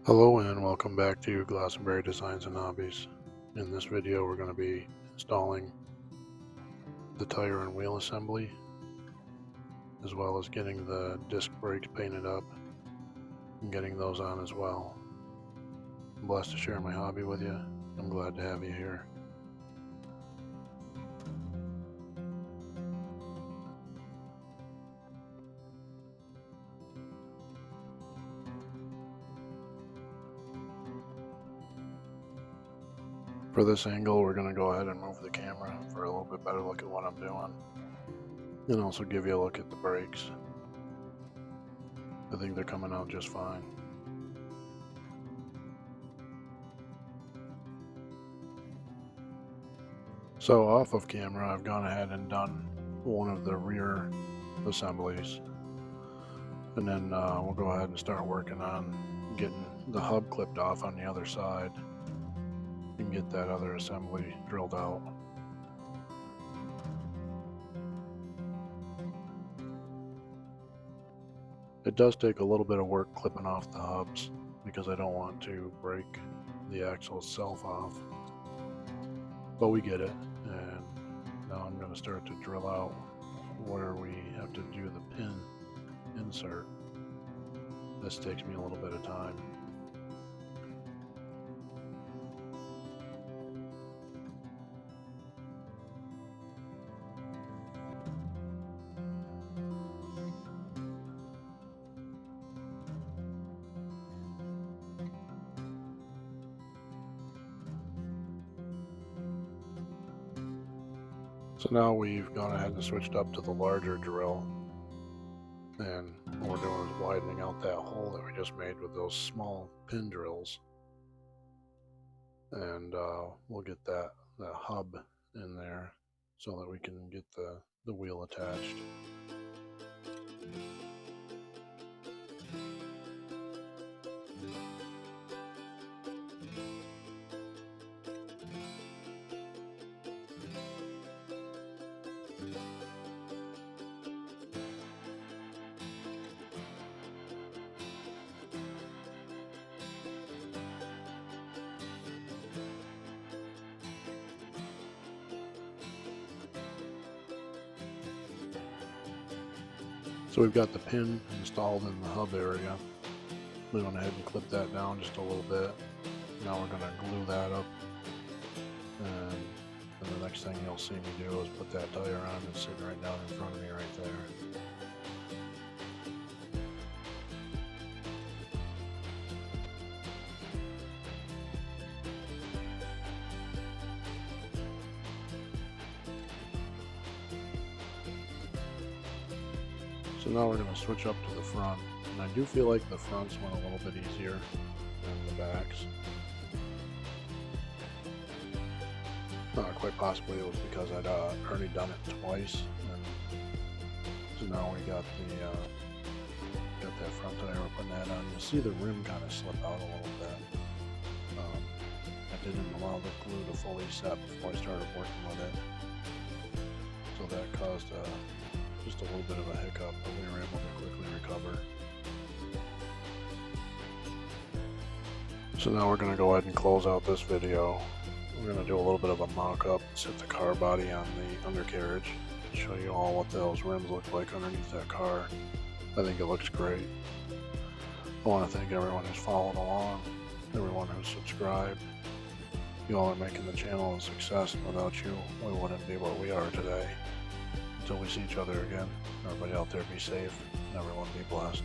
Hello and welcome back to Glastonbury Designs and Hobbies. In this video we're going to be installing the tire and wheel assembly, as well as getting the disc brakes painted up and getting those on as well. I'm blessed to share my hobby with you. I'm glad to have you here. For this angle, we're going to go ahead and move the camera for a little bit better look at what I'm doing, and also give you a look at the brakes. I think they're coming out just fine. So off of camera, I've gone ahead and done one of the rear assemblies, and then we'll go ahead and start working on getting the hub clipped off on the other side and get that other assembly drilled out. It does take a little bit of work clipping off the hubs because I don't want to break the axle itself off, but we get it. And now I'm going to start to drill out where we have to do the pin insert. This takes me a little bit of time. So now we've gone ahead and switched up to the larger drill, and what we're doing is widening out that hole that we just made with those small pin drills, and we'll get that hub in there so that we can get the wheel attached. So we've got the pin installed in the hub area. We went ahead and clipped that down just a little bit. Now we're going to glue that up, and the next thing you'll see me do is put that tire on. It's sitting right down in front of me right there. So now we're going to switch up to the front, and I do feel like the fronts went a little bit easier than the backs. Quite possibly it was because I'd already done it twice, and so now we got that front tire. We're putting that on. You'll see the rim kind of slip out a little bit. I didn't allow the glue to fully set before I started working with it, so that caused just a little bit of a hiccup, but we were able to quickly recover. So now we're going to go ahead and close out this video. We're going to do a little bit of a mock-up, set the car body on the undercarriage, and show you all what those rims look like underneath that car. I think it looks great. I want to thank everyone who's followed along, everyone who's subscribed. You all are making the channel a success, and without you, we wouldn't be what we are today. Until we see each other again, everybody out there be safe, and everyone be blessed.